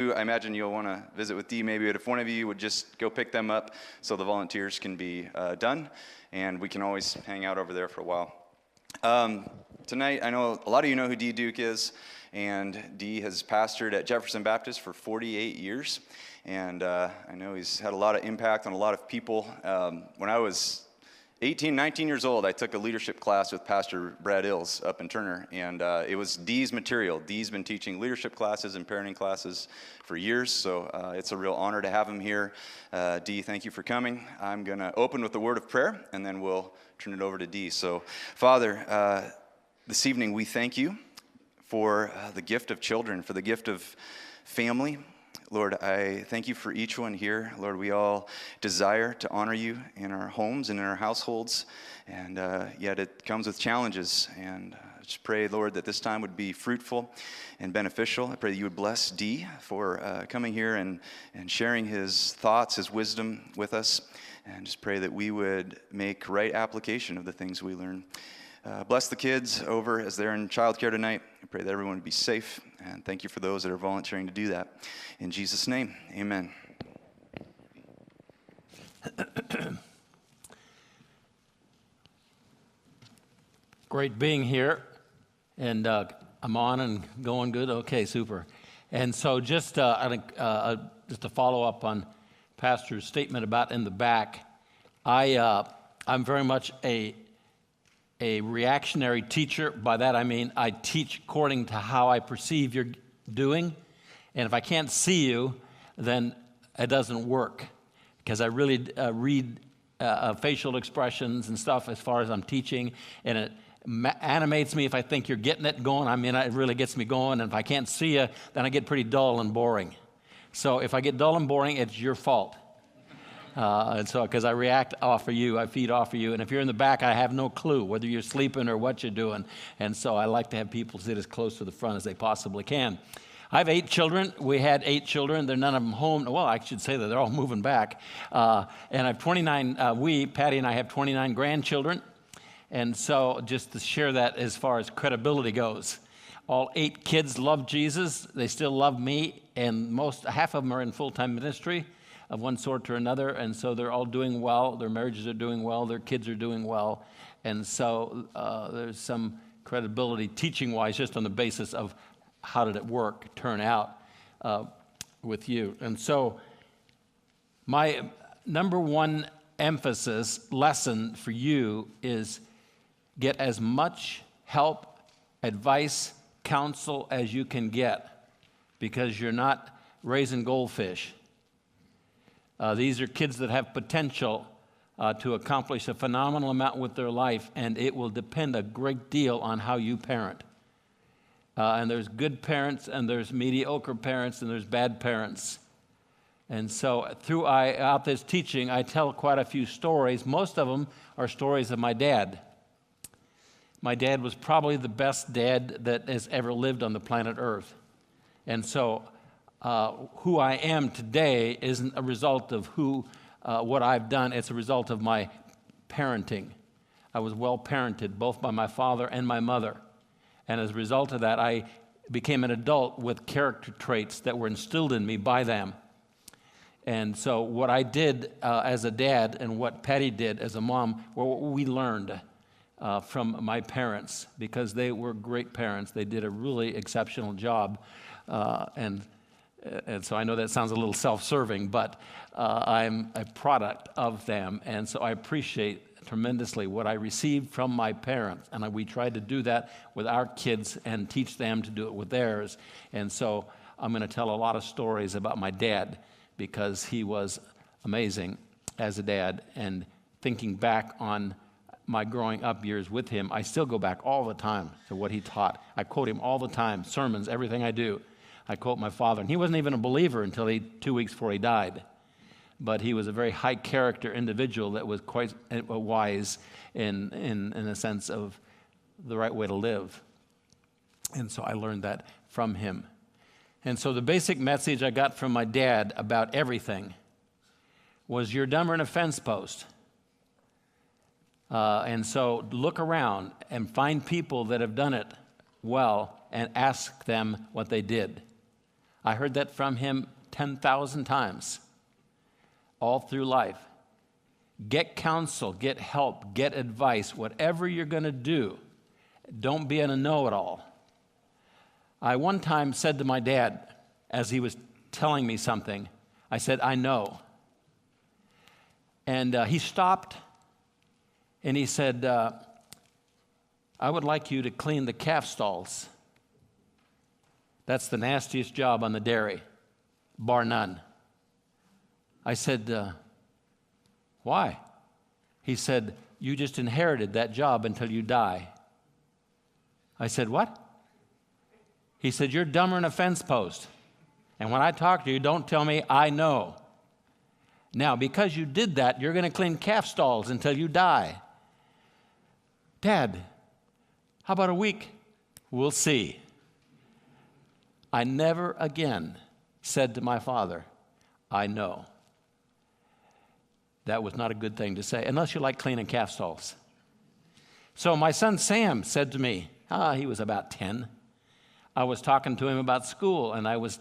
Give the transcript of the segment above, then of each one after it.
I imagine you'll want to visit with Dee maybe, but if one of you would just go pick them up so the volunteers can be done, and we can always hang out over there for a while. Tonight, I know a lot of you know who Dee Duke is, and Dee has pastored at Jefferson Baptist for 48 years, and I know he's had a lot of impact on a lot of people. When I was 18, 19 years old, I took a leadership class with Pastor Brad Ills up in Turner, and it was Dee's material. Dee's been teaching leadership classes and parenting classes for years, so it's a real honor to have him here. Dee, thank you for coming. I'm going to open with a word of prayer, and then we'll turn it over to Dee. So, Father, this evening we thank you for the gift of children, for the gift of family. Lord, I thank you for each one here. Lord, we all desire to honor you in our homes and in our households, and yet it comes with challenges. And I just pray, Lord, that this time would be fruitful and beneficial. I pray that you would bless Dee for coming here and sharing his thoughts, his wisdom with us, and just pray that we would make right application of the things we learn. Bless the kids over as they're in childcare tonight. I pray that everyone would be safe, and thank you for those that are volunteering to do that. In Jesus' name, amen. Great being here, and I'm on and going good. Okay, super. And so just to follow up on Pastor's statement about in the back, I'm very much a reactionary teacher. By that I mean I teach according to how I perceive you're doing. And if I can't see you, then it doesn't work. Because I really read facial expressions and stuff as far as I'm teaching. And it animates me if I think you're getting it going. I mean, it really gets me going. And if I can't see you, then I get pretty dull and boring. So if I get dull and boring, it's your fault. And so, because I react off of you, I feed off of you. And if you're in the back, I have no clue whether you're sleeping or what you're doing. And so I like to have people sit as close to the front as they possibly can. I have 8 children. We had 8 children. They're none of them home. Well, I should say that they're all moving back. And I have 29, Patty and I have 29 grandchildren. And so just to share that as far as credibility goes. All 8 kids love Jesus. They still love me. And half of them are in full-time ministry of one sort or another, and so they're all doing well. Their marriages are doing well. Their kids are doing well. And so there's some credibility teaching-wise just on the basis of how did it turn out with you. And so my number one lesson for you is get as much help, advice, counsel as you can get, because you're not raising goldfish. These are kids that have potential to accomplish a phenomenal amount with their life, and it will depend a great deal on how you parent. And there's good parents, and there's mediocre parents, and there's bad parents. And so throughout this teaching, I tell quite a few stories. Most of them are stories of my dad. My dad was probably the best dad that has ever lived on the planet Earth. And so who I am today isn't a result of what I've done. It's a result of my parenting. I was well parented, both by my father and my mother. And as a result of that, I became an adult with character traits that were instilled in me by them. And so what I did as a dad and what Patty did as a mom were what we learned from my parents, because they were great parents. They did a really exceptional job. And so I know that sounds a little self-serving, but I'm a product of them. And so I appreciate tremendously what I received from my parents. And we tried to do that with our kids and teach them to do it with theirs. And so I'm going to tell a lot of stories about my dad, because he was amazing as a dad. And thinking back on my growing up years with him, I still go back all the time to what he taught. I quote him all the time, sermons, everything I do. I quote my father, and he wasn't even a believer until 2 weeks before he died. But he was a very high-character individual that was quite wise in a sense of the right way to live. And so I learned that from him. And so the basic message I got from my dad about everything was, you're dumber than a fence post. And so look around and find people that have done it well and ask them what they did. I heard that from him 10,000 times all through life. Get counsel, get help, get advice. Whatever you're going to do, don't be a know-it-all. I one time said to my dad, as he was telling me something, I said, I know. And he stopped, and he said, I would like you to clean the calf stalls. That's the nastiest job on the dairy, bar none. I said, why? He said, you just inherited that job until you die. I said, what? He said, you're dumber than a fence post. And when I talk to you, don't tell me I know. Now, because you did that, you're going to clean calf stalls until you die. Dad, how about a week? We'll see. I never again said to my father, I know. That was not a good thing to say, unless you like cleaning calf stalls. So my son Sam said to me, he was about 10. I was talking to him about school, and I was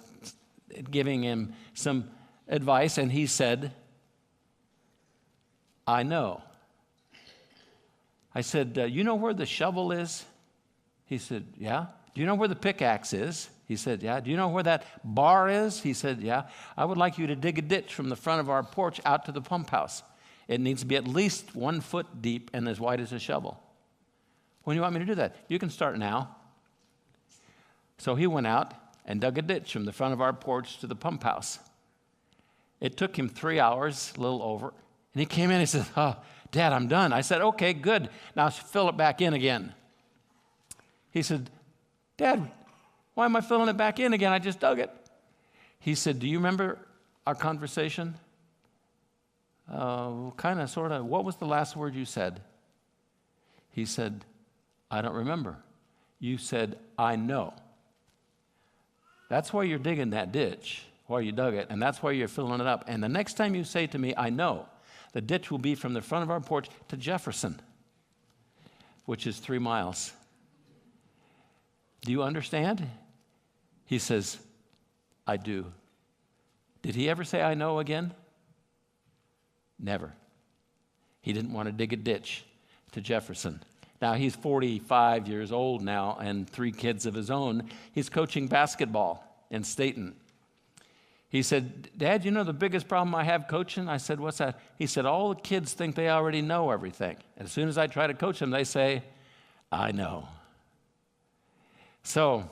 giving him some advice, and he said, I know. I said, you know where the shovel is? He said, yeah. Do you know where the pickaxe is? He said, yeah. Do you know where that bar is? He said, yeah. I would like you to dig a ditch from the front of our porch out to the pump house. It needs to be at least 1 foot deep and as wide as a shovel. When do you want me to do that? You can start now. So he went out and dug a ditch from the front of our porch to the pump house. It took him 3 hours, a little over. And he came in and he said, Dad, I'm done. I said, okay, good. Now fill it back in again. He said, Dad, why am I filling it back in again? I just dug it. He said, do you remember our conversation? Kind of, sort of. What was the last word you said? He said, I don't remember. You said, I know. That's why you're digging that ditch, why you dug it, and that's why you're filling it up. And the next time you say to me, I know, the ditch will be from the front of our porch to Jefferson, which is 3 miles. Do you understand? He says, I do. Did he ever say, I know again? Never. He didn't want to dig a ditch to Jefferson. Now, he's 45 years old now and 3 kids of his own. He's coaching basketball in Staten. He said, Dad, you know the biggest problem I have coaching? I said, what's that? He said, all the kids think they already know everything. And as soon as I try to coach them, they say, I know. So,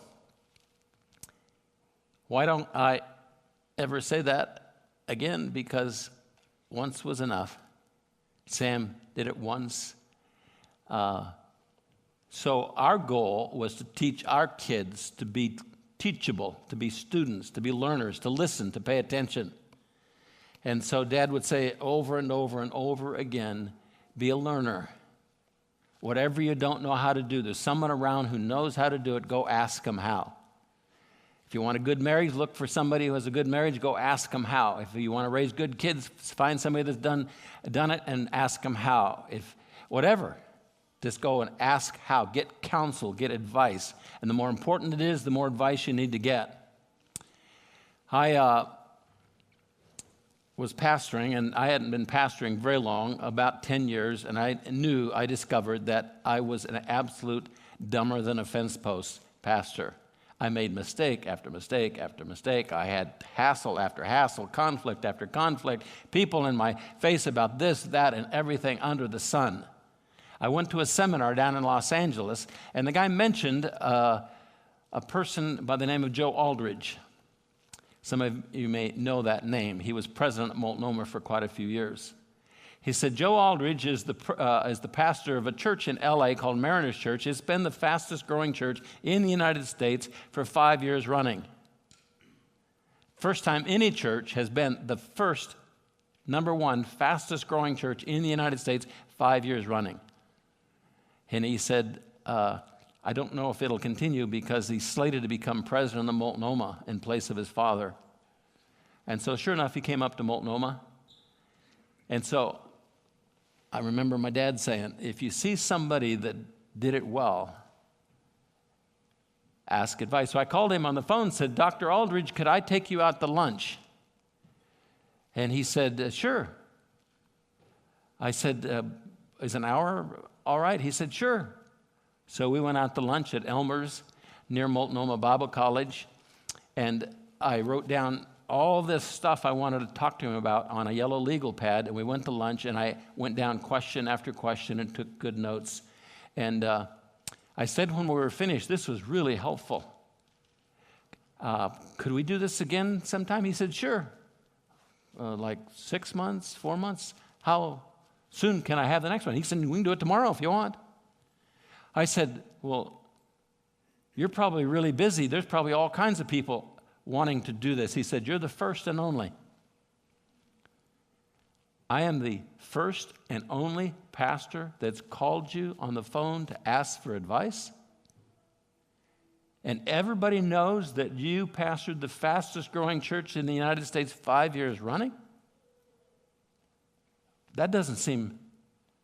why don't I ever say that again? Because once was enough. Sam did it once. So our goal was to teach our kids to be teachable, to be students, to be learners, to listen, to pay attention. And so Dad would say over and over and over again, be a learner. Whatever you don't know how to do, there's someone around who knows how to do it, go ask them how. If you want a good marriage, look for somebody who has a good marriage, go ask them how. If you want to raise good kids, find somebody that's done it and ask them how. If whatever, just go and ask how. Get counsel, get advice. And the more important it is, the more advice you need to get. I was pastoring, and I hadn't been pastoring very long, about 10 years, and I discovered that I was an absolute dumber than a fence post pastor. I made mistake after mistake after mistake. I had hassle after hassle, conflict after conflict, people in my face about this, that, and everything under the sun. I went to a seminar down in Los Angeles, and the guy mentioned a person by the name of Joe Aldridge. Some of you may know that name. He was president of Multnomah for quite a few years. He said, Joe Aldridge is the pastor of a church in L.A. called Mariners Church. It's been the fastest growing church in the United States for 5 years running. First time any church has been the first, number one, fastest growing church in the United States 5 years running. And he said, I don't know if it'll continue because he's slated to become president of Multnomah in place of his father. And so sure enough, he came up to Multnomah. And so I remember my dad saying, if you see somebody that did it well, ask advice. So I called him on the phone and said, Dr. Aldridge, could I take you out to lunch? And he said, sure. I said, is an hour all right? He said, sure. So we went out to lunch at Elmer's near Multnomah Bible College, and I wrote down all this stuff I wanted to talk to him about on a yellow legal pad, and we went to lunch, and I went down question after question and took good notes. And I said when we were finished, this was really helpful. Could we do this again sometime? He said, sure. Like 6 months, 4 months? How soon can I have the next one? He said, we can do it tomorrow if you want. I said, well, you're probably really busy. There's probably all kinds of people wanting to do this. He said, you're the first and only. I am the first and only pastor that's called you on the phone to ask for advice. And everybody knows that you pastored the fastest growing church in the United States 5 years running? That doesn't seem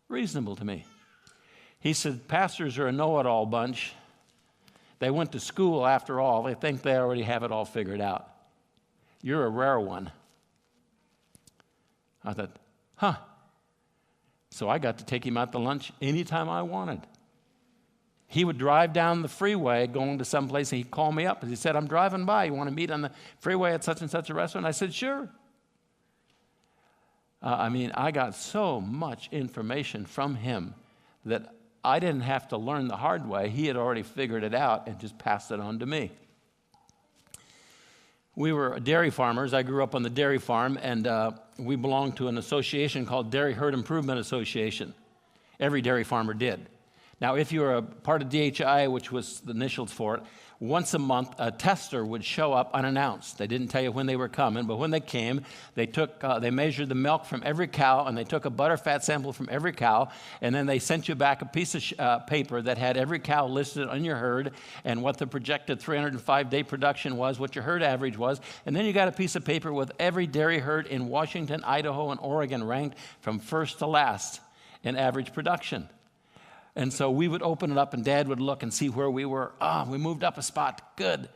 reasonable to me. He said, pastors are a know-it-all bunch. They went to school after all. They think they already have it all figured out. You're a rare one. I thought, huh. So I got to take him out to lunch anytime I wanted. He would drive down the freeway going to someplace, and he'd call me up. And he said, I'm driving by. You want to meet on the freeway at such and such a restaurant? I said, sure. I got so much information from him that I didn't have to learn the hard way. He had already figured it out and just passed it on to me. We were dairy farmers. I grew up on the dairy farm, and we belonged to an association called Dairy Herd Improvement Association. Every dairy farmer did. Now, if you were a part of DHI, which was the initials for it, once a month, a tester would show up unannounced. They didn't tell you when they were coming, but when they came, they measured the milk from every cow, and they took a butterfat sample from every cow, and then they sent you back a piece of paper that had every cow listed on your herd and what the projected 305-day production was, what your herd average was, and then you got a piece of paper with every dairy herd in Washington, Idaho, and Oregon ranked from first to last in average production. And so we would open it up, and Dad would look and see where we were. We moved up a spot. Good.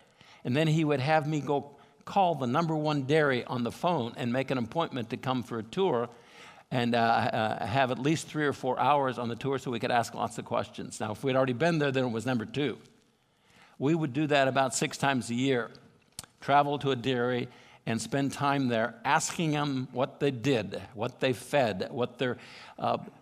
And then he would have me go call the number one dairy on the phone and make an appointment to come for a tour and have at least 3 or 4 hours on the tour so we could ask lots of questions. Now, if we'd already been there, then it was number 2. We would do that about 6 times a year, travel to a dairy and spend time there asking them what they did, what they fed, what their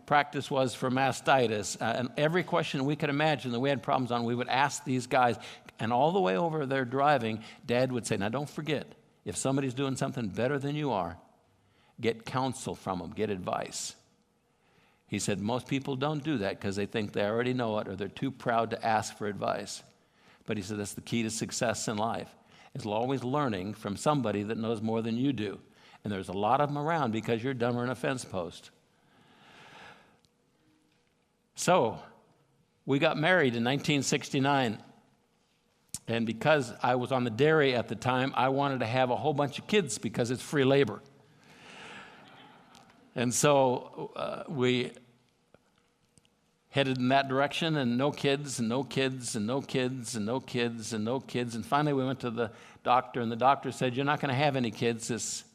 practice was for mastitis. And every question we could imagine that we had problems on, we would ask these guys. And all the way over there driving, Dad would say, now don't forget, if somebody's doing something better than you are, get counsel from them, get advice. He said, most people don't do that because they think they already know it or they're too proud to ask for advice. But he said that's the key to success in life. Is always learning from somebody that knows more than you do. And there's a lot of them around because you're dumber than a fence post. So we got married in 1969. And because I was on the dairy at the time, I wanted to have a whole bunch of kids because it's free labor. And so we headed in that direction, and no kids, and no kids, and no kids, and no kids, and no kids. And finally we went to the doctor, and the doctor said, you're not going to have any kids. It's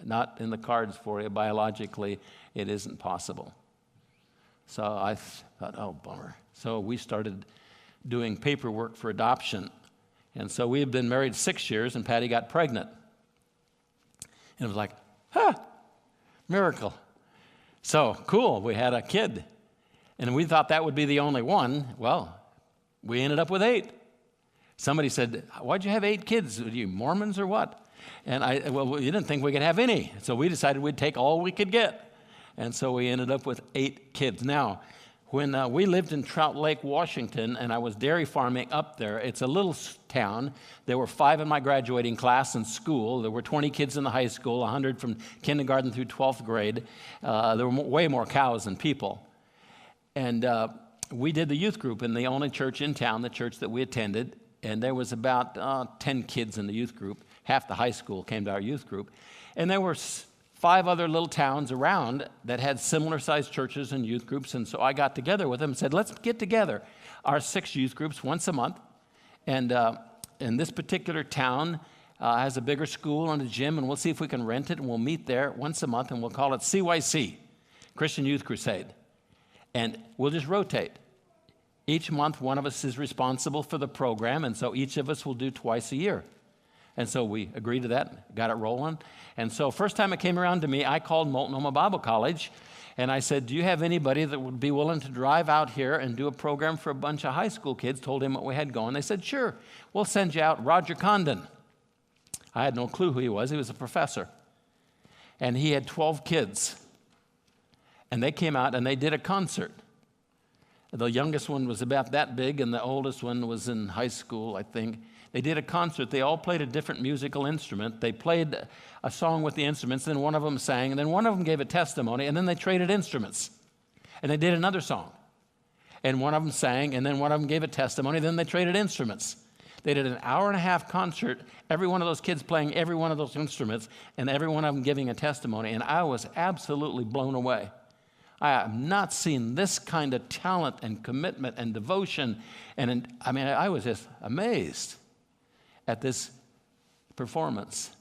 not in the cards for you. Biologically, it isn't possible. So I thought, oh, bummer. So we started doing paperwork for adoption. And so we had been married 6 years, and Patty got pregnant. And it was like, miracle. So, cool, we had a kid. And we thought that would be the only one. Well, we ended up with 8. Somebody said, why'd you have 8 kids? Were you Mormons or what? And you didn't think we could have any. So we decided we'd take all we could get. And so we ended up with 8 kids. Now, when we lived in Trout Lake, Washington, and I was dairy farming up there, it's a little town. There were 5 in my graduating class in school. There were 20 kids in the high school, 100 from kindergarten through 12th grade. There were way more cows than people. And we did the youth group in the only church in town, the church that we attended. And there was about 10 kids in the youth group. Half the high school came to our youth group. And there were 5 other little towns around that had similar-sized churches and youth groups. And so I got together with them and said, let's get together, our 6 youth groups, once a month, And in this particular town has a bigger school and a gym, and we'll see if we can rent it, and we'll meet there once a month, and we'll call it CYC, Christian Youth Crusade. And we'll just rotate. Each month, one of us is responsible for the program, and so each of us will do twice a year. And so we agreed to that, got it rolling. And so first time it came around to me, I called Multnomah Bible College, and I said, do you have anybody that would be willing to drive out here and do a program for a bunch of high school kids? Told him what we had going. They said, sure, we'll send you out Roger Condon. I had no clue who he was. He was a professor. And he had 12 kids. And they came out and they did a concert. The youngest one was about that big, and the oldest one was in high school, I think. They did a concert. They all played a different musical instrument. They played a song with the instruments, then one of them sang, and then one of them gave a testimony, and then they traded instruments. And they did another song. And one of them sang, and then one of them gave a testimony, then they traded instruments. They did an hour-and-a-half concert, every one of those kids playing every one of those instruments, and every one of them giving a testimony, and I was absolutely blown away. I have not seen this kind of talent and commitment and devotion, and I was just amazed at this performance.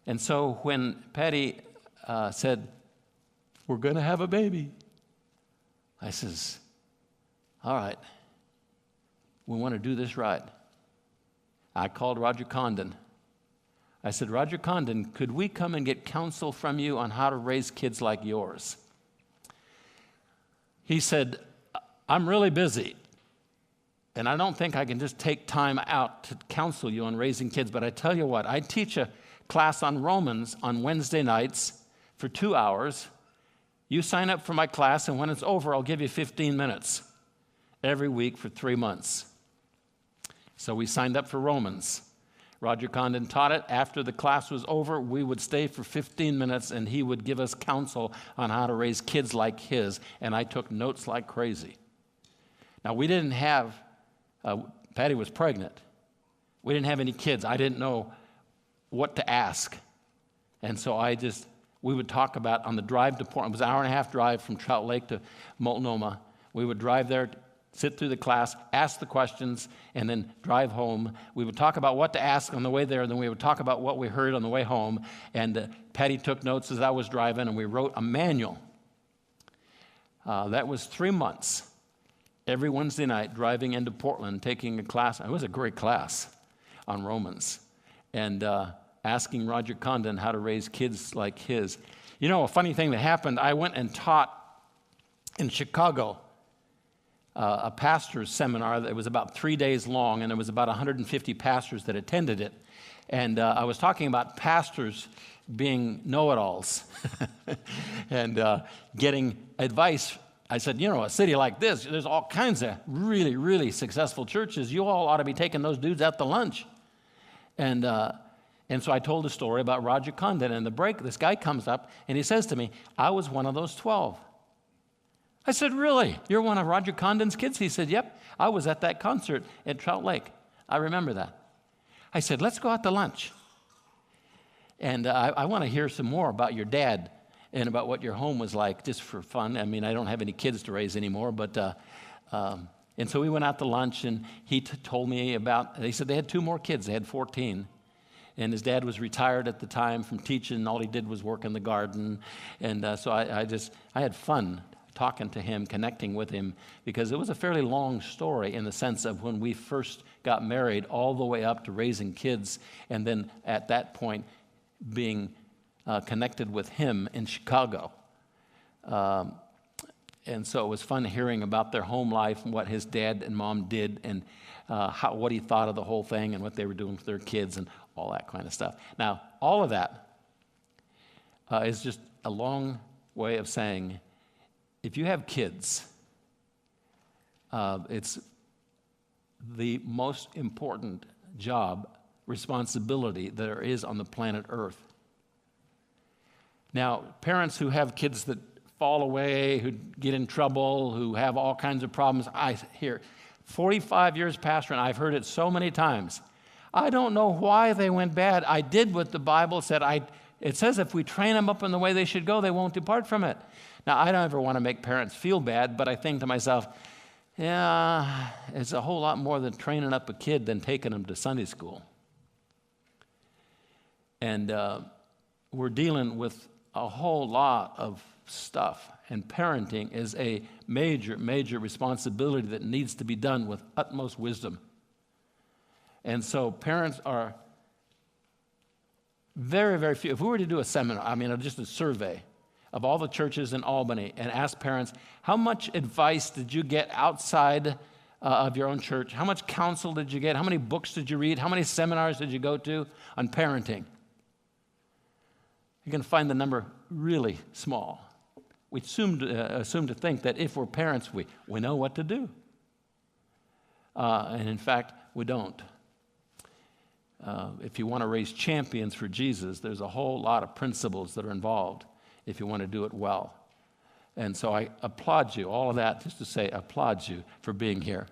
And so when Patty said, we're going to have a baby, I says, all right, we want to do this right. I called Roger Condon. I said, Roger Condon, could we come and get counsel from you on how to raise kids like yours? He said, I'm really busy, and I don't think I can just take time out to counsel you on raising kids, but I tell you what, I teach a class on Romans on Wednesday nights for 2 hours. You sign up for my class, and when it's over, I'll give you 15 minutes every week for 3 months. So we signed up for Romans. Roger Condon taught it. After the class was over, we would stay for 15 minutes, and he would give us counsel on how to raise kids like his, and I took notes like crazy. Now, we didn't have, Patty was pregnant. We didn't have any kids. I didn't know what to ask. And so we would talk about on the drive to Portland. It was an hour-and-a-half drive from Trout Lake to Multnomah. We would drive there, sit through the class, ask the questions, and then drive home. We would talk about what to ask on the way there, and then we would talk about what we heard on the way home. And Patty took notes as I was driving, and we wrote a manual. That was 3 months, every Wednesday night, driving into Portland, taking a class. It was a great class on Romans, and asking Roger Condon how to raise kids like his. You know, a funny thing that happened, I went and taught in Chicago a pastor's seminar that was about 3 days long, and there was about 150 pastors that attended it. And I was talking about pastors being know-it-alls and getting advice. I said, you know, a city like this, there's all kinds of really, really successful churches. You all ought to be taking those dudes out to lunch. And so I told a story about Roger Condon. And the break, this guy comes up, and he says to me, I was one of those 12. I said, really? You're one of Roger Condon's kids? He said, yep. I was at that concert at Trout Lake. I remember that. I said, let's go out to lunch. And I want to hear some more about your dad and about what your home was like, just for fun. I mean, I don't have any kids to raise anymore, but and so we went out to lunch, and he told me about, they said they had 2 more kids. They had 14. And his dad was retired at the time from teaching. All he did was work in the garden. And so I had fun talking to him, connecting with him, because it was a fairly long story in the sense of when we first got married all the way up to raising kids, and then at that point being connected with him in Chicago. And so it was fun hearing about their home life and what his dad and mom did, and what he thought of the whole thing and what they were doing for their kids and all that kind of stuff. Now, all of that is just a long way of saying, if you have kids, it's the most important job, responsibility that there is on the planet Earth. Now, parents who have kids that fall away, who get in trouble, who have all kinds of problems, I hear 45 years pastor, and I've heard it so many times. I don't know why they went bad. I did what the Bible said. It says if we train them up in the way they should go, they won't depart from it. Now, I don't ever want to make parents feel bad, but I think to myself, Yeah, it's a whole lot more than training up a kid than taking them to Sunday school. And we're dealing with a whole lot of stuff. And parenting is a major, major responsibility that needs to be done with utmost wisdom. And so parents are very, very few. If we were to do a seminar, just a survey of all the churches in Albany and ask parents, how much advice did you get outside of your own church? How much counsel did you get? How many books did you read? How many seminars did you go to on parenting? You're going to find the number really small. We assume to think that if we're parents, we know what to do. And in fact, we don't. If you want to raise champions for Jesus, there's a whole lot of principles that are involved if you want to do it well. And so I applaud you, all of that just to say applaud you for being here.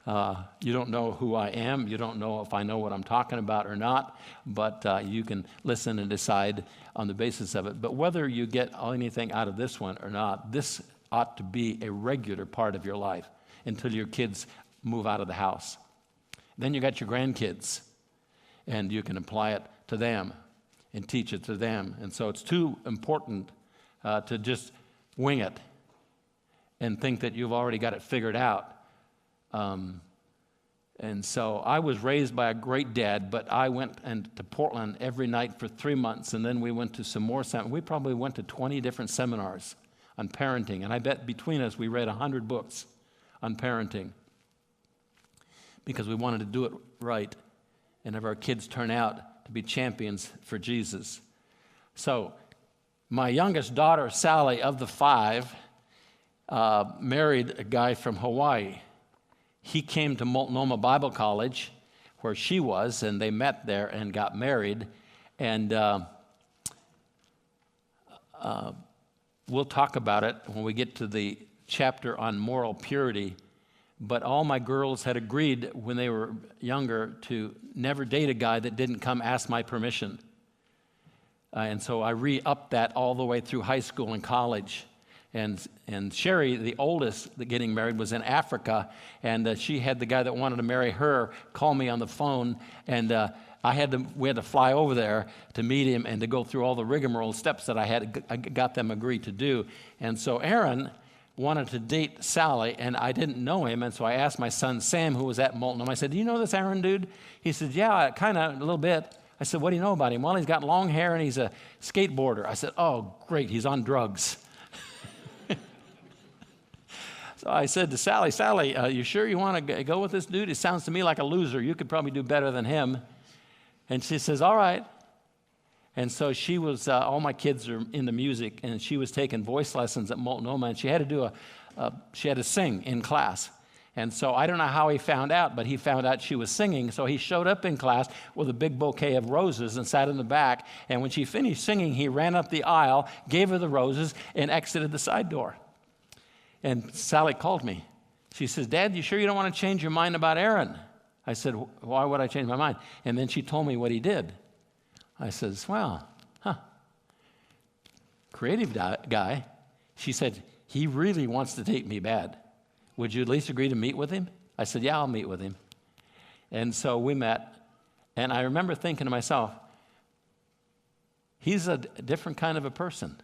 You don't know who I am. You don't know if I know what I'm talking about or not, but you can listen and decide on the basis of it. But whether you get anything out of this one or not, this ought to be a regular part of your life until your kids move out of the house. Then you got your grandkids, and you can apply it to them and teach it to them. And so it's too important to just wing it and think that you've already got it figured out. And so I was raised by a great dad, but I went to Portland every night for 3 months, and then we went to some more seminars. We probably went to 20 different seminars on parenting, and I bet between us we read 100 books on parenting because we wanted to do it right and have our kids turn out to be champions for Jesus. So my youngest daughter, Sally, of the 5, married a guy from Hawaii. He came to Multnomah Bible College, where she was, and they met there and got married. And we'll talk about it when we get to the chapter on moral purity. But all my girls had agreed when they were younger to never date a guy that didn't come ask my permission. And so I re-upped that all the way through high school and college. And Sherry, the oldest, getting married, was in Africa, and she had the guy that wanted to marry her call me on the phone, and we had to fly over there to meet him and to go through all the rigmarole steps that I got them agreed to do. And so Aaron wanted to date Sally, and I didn't know him, and so I asked my son Sam, who was at Multnomah, I said, do you know this Aaron dude? He said, yeah, kind of, a little bit. I said, what do you know about him? Well, he's got long hair, and he's a skateboarder. I said, oh, great, he's on drugs. So I said to Sally, you sure you want to go with this dude? It sounds to me like a loser. You could probably do better than him. And she says, all right. And so she was, all my kids are into music, and she was taking voice lessons at Multnomah, and she had to sing in class. And so I don't know how he found out, but he found out she was singing. So he showed up in class with a big bouquet of roses and sat in the back. And when she finished singing, he ran up the aisle, gave her the roses, and exited the side door. And Sally called me. She says, Dad, you sure you don't want to change your mind about Aaron? I said, why would I change my mind? And then she told me what he did. I says, well, creative guy. She said, he really wants to date me bad. Would you at least agree to meet with him? I said, yeah, I'll meet with him. And so we met. And I remember thinking to myself, he's a different kind of a person.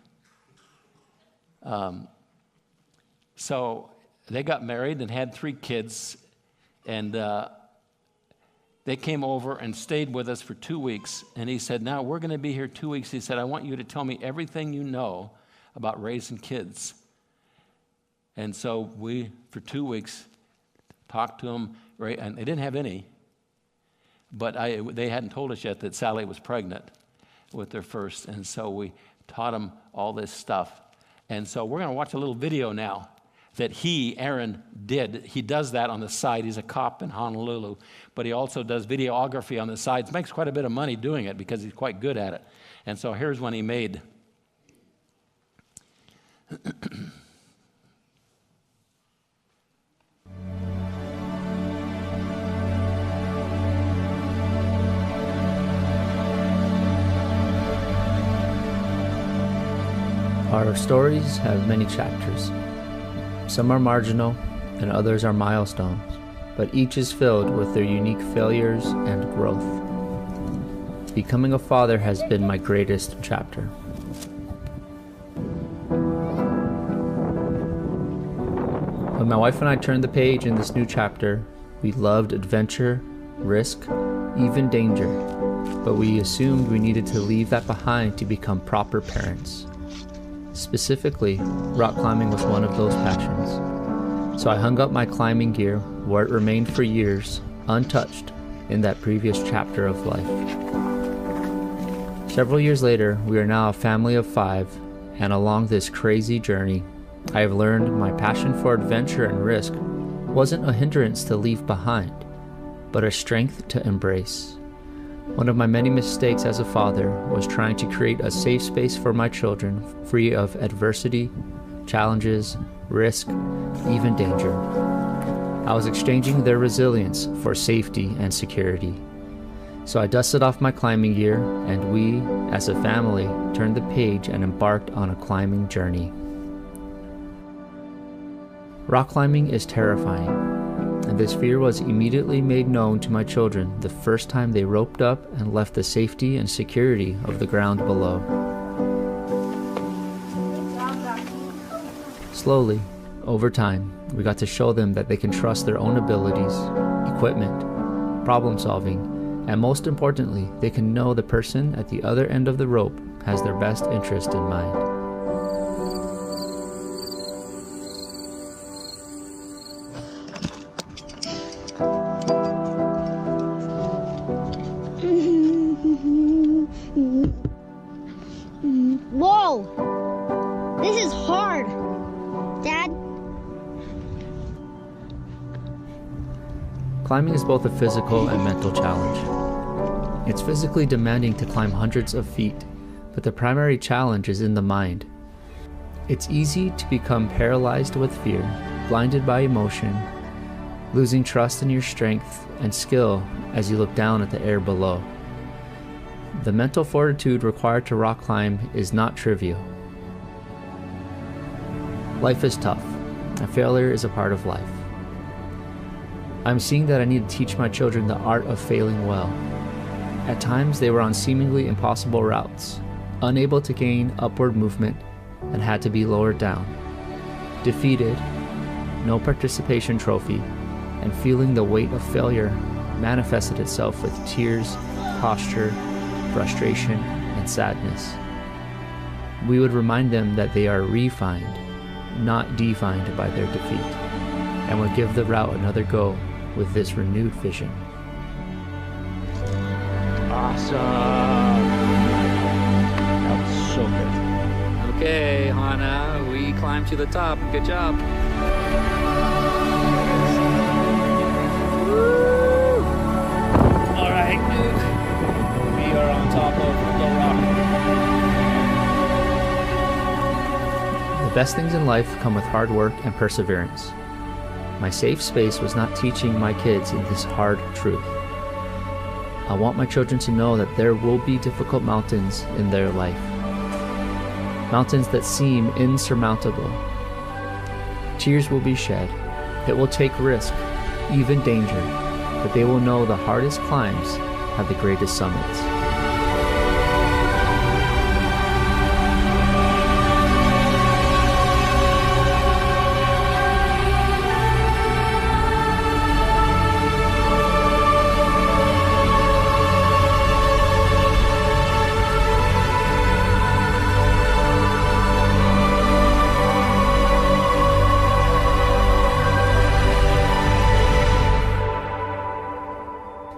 So they got married and had 3 kids, and they came over and stayed with us for 2 weeks. And he said, now we're going to be here 2 weeks. He said, I want you to tell me everything you know about raising kids. And so we, for 2 weeks, talked to them, and they didn't have any, but they hadn't told us yet that Sally was pregnant with their first. And so we taught them all this stuff. And so we're going to watch a little video now that Aaron, did. He does that on the side. He's a cop in Honolulu, but he also does videography on the side. He makes quite a bit of money doing it because he's quite good at it. And so here's one he made. Our stories have many chapters. Some are marginal, and others are milestones, but each is filled with their unique failures and growth. Becoming a father has been my greatest chapter. When my wife and I turned the page in this new chapter, we loved adventure, risk, even danger, but we assumed we needed to leave that behind to become proper parents. Specifically, rock climbing was one of those passions. So I hung up my climbing gear where it remained for years, untouched, in that previous chapter of life. Several years later, we are now a family of 5, and along this crazy journey, I have learned my passion for adventure and risk wasn't a hindrance to leave behind, but a strength to embrace. One of my many mistakes as a father was trying to create a safe space for my children free of adversity, challenges, risk, even danger. I was exchanging their resilience for safety and security. So I dusted off my climbing gear, and we, as a family, turned the page and embarked on a climbing journey. Rock climbing is terrifying, and this fear was immediately made known to my children the first time they roped up and left the safety and security of the ground below. Slowly, over time, we got to show them that they can trust their own abilities, equipment, problem solving, and most importantly, they can know the person at the other end of the rope has their best interest in mind. Whoa! This is hard, Dad. Climbing is both a physical and mental challenge. It's physically demanding to climb hundreds of feet, but the primary challenge is in the mind. It's easy to become paralyzed with fear, blinded by emotion, losing trust in your strength and skill as you look down at the air below. The mental fortitude required to rock climb is not trivial. Life is tough, and failure is a part of life. I'm seeing that I need to teach my children the art of failing well. At times, they were on seemingly impossible routes, unable to gain upward movement, and had to be lowered down. Defeated, no participation trophy, and feeling the weight of failure manifested itself with tears, posture, frustration, and sadness. We would remind them that they are refined, not defined by their defeat, and would give the route another go with this renewed vision. Awesome. That was so good. Okay, Hannah, we climbed to the top. Good job. Woo! All right, Duke. We are on top of the rock. The best things in life come with hard work and perseverance. My safe space was not teaching my kids this hard truth. I want my children to know that there will be difficult mountains in their life. Mountains that seem insurmountable. Tears will be shed. It will take risk, even danger, but they will know the hardest climbs have the greatest summits.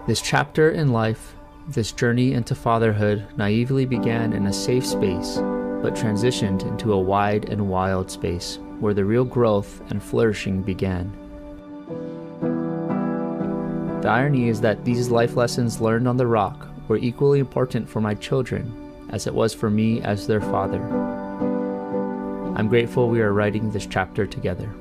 This chapter in life, this journey into fatherhood, naively began in a safe space, but transitioned into a wide and wild space where the real growth and flourishing began. The irony is that these life lessons learned on the rock were equally important for my children as it was for me as their father. I'm grateful we are writing this chapter together.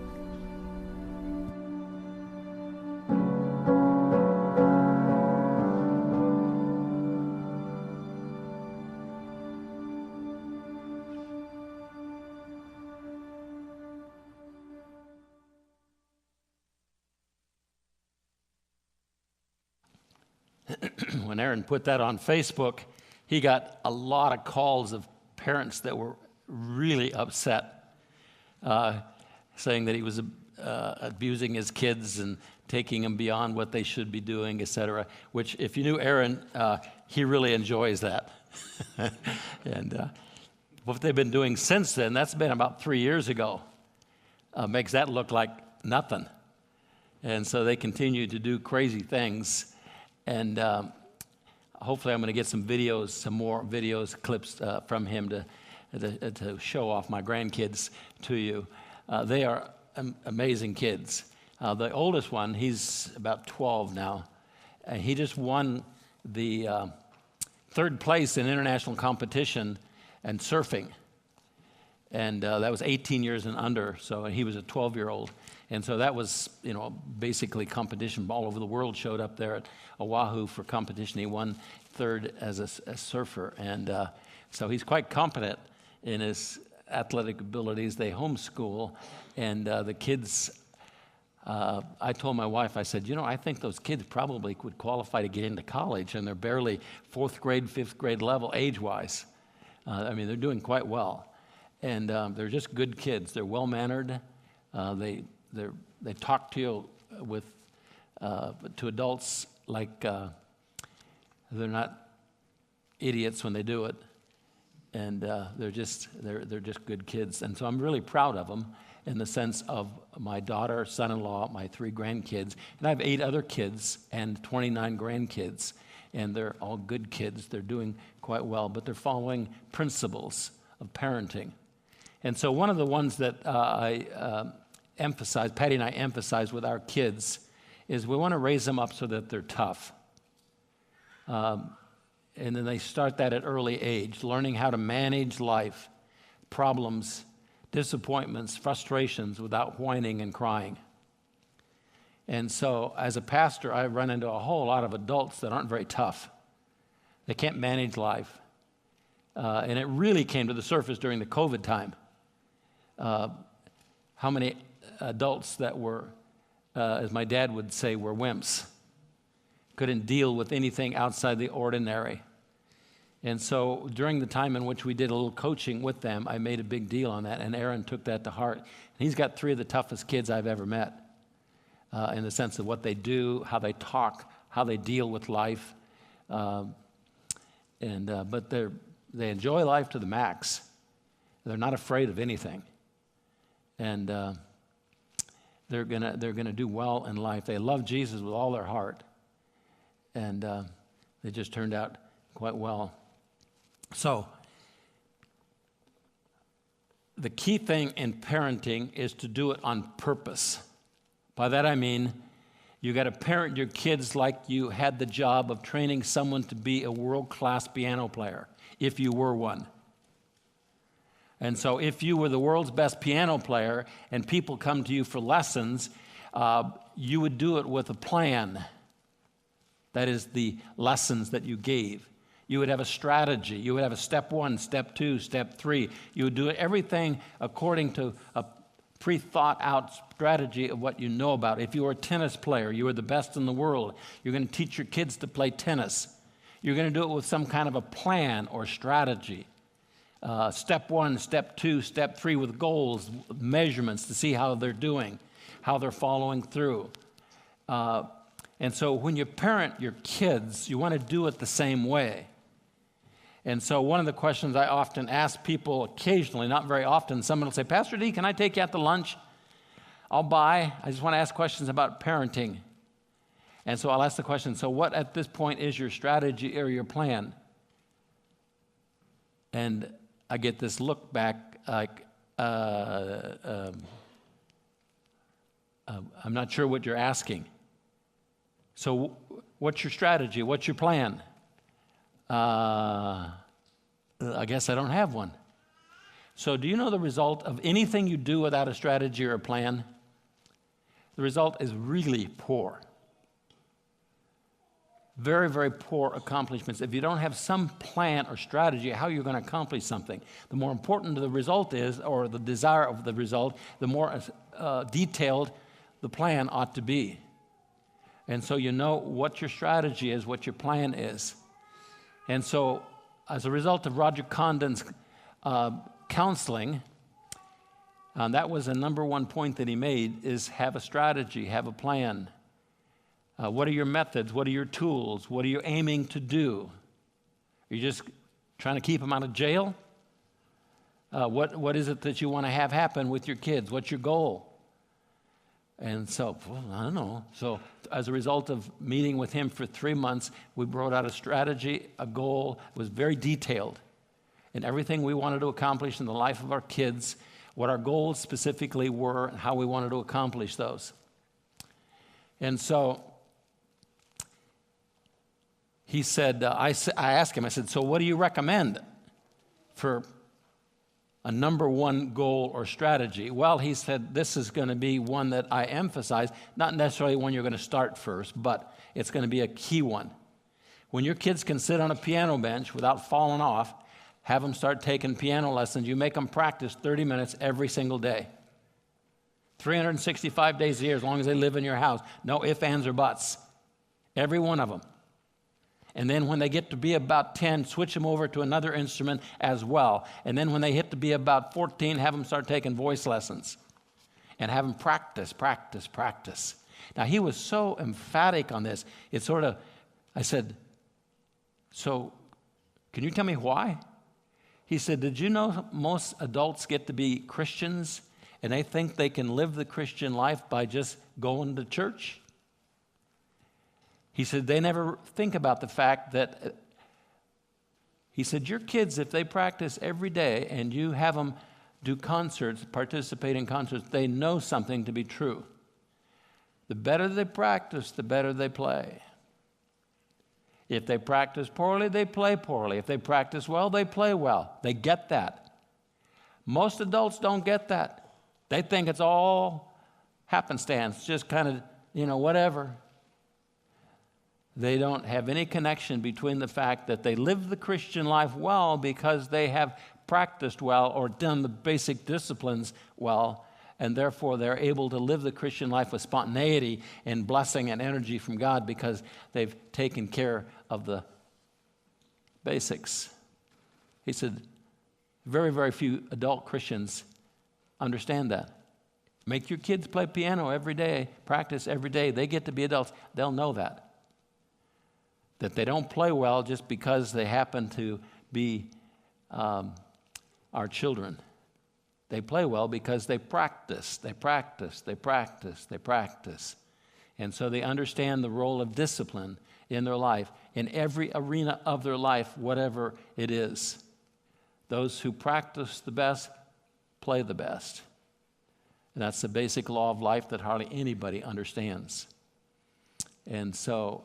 when Aaron put that on Facebook, he got a lot of calls of parents that were really upset, saying that he was abusing his kids and taking them beyond what they should be doing, etc. Which, if you knew Aaron, he really enjoys that. And what they've been doing since then, that's been about 3 years ago, makes that look like nothing. And so they continue to do crazy things. And hopefully I'm going to get some more videos, clips from him to show off my grandkids to you. They are amazing kids. The oldest one, he's about 12 now. He just won the third place in international competition and surfing. And that was 18 years and under, so he was a 12-year-old. And so that was, basically competition. All over the world showed up there at Oahu for competition. He won third as a surfer. And so he's quite competent in his athletic abilities. They homeschool, and the kids, I told my wife, I said, I think those kids probably would qualify to get into college, and they're barely 4th grade, 5th grade level age-wise. They're doing quite well. And they're just good kids. They're well-mannered. They talk to you to adults like they're not idiots when they do it, and they're just good kids. And so I'm really proud of them in the sense of my daughter, son-in-law, my 3 grandkids, and I have 8 other kids and 29 grandkids, and they're all good kids. They're doing quite well, but they're following principles of parenting. And so one of the ones that Patty and I emphasize with our kids is we want to raise them up so that they're tough. And then they start that at early age, learning how to manage life, problems, disappointments, frustrations without whining and crying. And so as a pastor, I run into a whole lot of adults that aren't very tough. They can't manage life. And it really came to the surface during the COVID time. How many adults that were, as my dad would say, were wimps, couldn't deal with anything outside the ordinary. And so during the time in which we did a little coaching with them, I made a big deal on that, and Aaron took that to heart. And he's got 3 of the toughest kids I've ever met, in the sense of what they do, how they talk, how they deal with life. But they enjoy life to the max. They're not afraid of anything. And they're gonna do well in life. They love Jesus with all their heart, and they just turned out quite well. So the key thing in parenting is to do it on purpose. By that I mean you got to parent your kids like you had the job of training someone to be a world-class piano player, if you were one. And so if you were the world's best piano player and people come to you for lessons, you would do it with a plan. That is the lessons that you gave. You would have a strategy. You would have a step 1, step 2, step 3. You would do everything according to a pre-thought out strategy of what you know about. If you were a tennis player, you were the best in the world, you're going to teach your kids to play tennis. You're going to do it with some kind of a plan or strategy. Step 1, step 2, step 3 with goals, measurements to see how they're doing, how they're following through. And so when you parent your kids, you want to do it the same way. And so one of the questions I often ask people occasionally, not very often, someone will say, Pastor Dee, can I take you out to lunch? I'll buy. I just want to ask questions about parenting. And so I'll ask the question, so what at this point is your strategy or your plan? And I get this look back like, I'm not sure what you're asking. So what's your strategy? What's your plan? I guess I don't have one. So do you know the result of anything you do without a strategy or a plan? The result is really poor. Very, very poor accomplishments. If you don't have some plan or strategy how you're going to accomplish something, the more important the result is, or the desire of the result, the more detailed the plan ought to be. And so you know what your strategy is, what your plan is. And so as a result of Roger Condon's counseling, that was the number one point that he made, is have a strategy, have a plan. What are your methods? What are your tools? What are you aiming to do? Are you just trying to keep them out of jail? What is it that you want to have happen with your kids? What's your goal? And so, well, I don't know. So as a result of meeting with him for 3 months, we brought out a strategy, a goal. It was very detailed in everything we wanted to accomplish in the life of our kids, what our goals specifically were, and how we wanted to accomplish those. And so he said, I asked him, I said, so what do you recommend for a number one goal or strategy? Well, he said, this is going to be one that I emphasize, not necessarily one you're going to start first, but it's going to be a key one. When your kids can sit on a piano bench without falling off, have them start taking piano lessons. You make them practice 30 minutes every single day. 365 days a year, as long as they live in your house. No ifs, ands, or buts. Every one of them. And then when they get to be about 10, switch them over to another instrument as well. And then when they hit to be about 14, have them start taking voice lessons. And have them practice, practice, practice. Now, he was so emphatic on this. It sort of, I said, so can you tell me why? He said, did you know most adults get to be Christians and they think they can live the Christian life by just going to church? He said, they never think about the fact that, he said, your kids, if they practice every day and you have them do concerts, participate in concerts, they know something to be true. The better they practice, the better they play. If they practice poorly, they play poorly. If they practice well, they play well. They get that. Most adults don't get that. They think it's all happenstance, just kind of, whatever. They don't have any connection between the fact that they live the Christian life well because they have practiced well or done the basic disciplines well, and therefore they're able to live the Christian life with spontaneity and blessing and energy from God because they've taken care of the basics. He said, very, very few adult Christians understand that. Make your kids play piano every day, practice every day. They get to be adults. They'll know that. That they don't play well just because they happen to be our children. They play well because they practice, they practice, they practice, they practice. And so they understand the role of discipline in their life, in every arena of their life, whatever it is. Those who practice the best play the best. And that's the basic law of life that hardly anybody understands. And so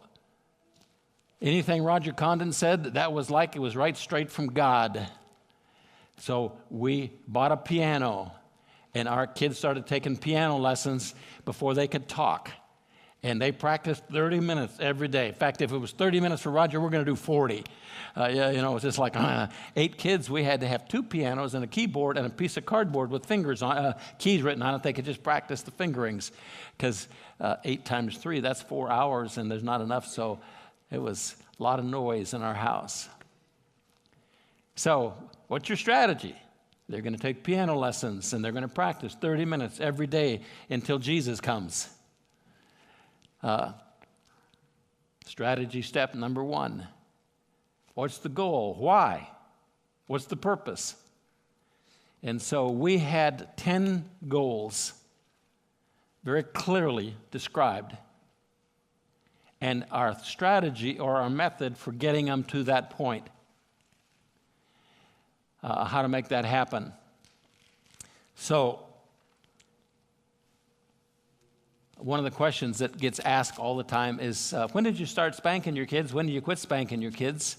anything Roger Condon said, that was like it was right straight from God. So we bought a piano, and our kids started taking piano lessons before they could talk. And they practiced 30 minutes every day. In fact, if it was 30 minutes for Roger, we're going to do 40. It was just like 8 kids. We had to have 2 pianos and a keyboard and a piece of cardboard with fingers on keys written on it. They could just practice the fingerings because 8 times 3, that's 4 hours, and there's not enough. So it was a lot of noise in our house. So what's your strategy? They're going to take piano lessons, and they're going to practice 30 minutes every day until Jesus comes. Strategy step number 1. What's the goal? Why? What's the purpose? And so we had 10 goals very clearly described, and our strategy or our method for getting them to that point. How to make that happen. So, one of the questions that gets asked all the time is, when did you start spanking your kids? When did you quit spanking your kids?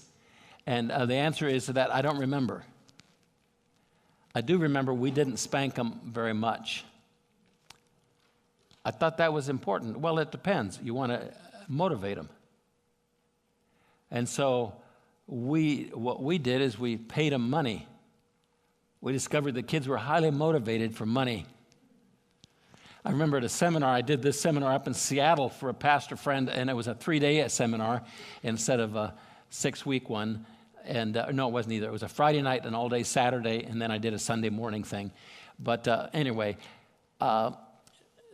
And the answer is that I don't remember. I do remember we didn't spank them very much. I thought that was important. Well, it depends. You want to motivate them. And so what we did is we paid them money. We discovered the kids were highly motivated for money. I remember at a seminar, I did this seminar up in Seattle for a pastor friend, and it was a 3-day seminar instead of a 6-week one. And no, it wasn't either. It was a Friday night, an all-day Saturday, and then I did a Sunday morning thing. But anyway,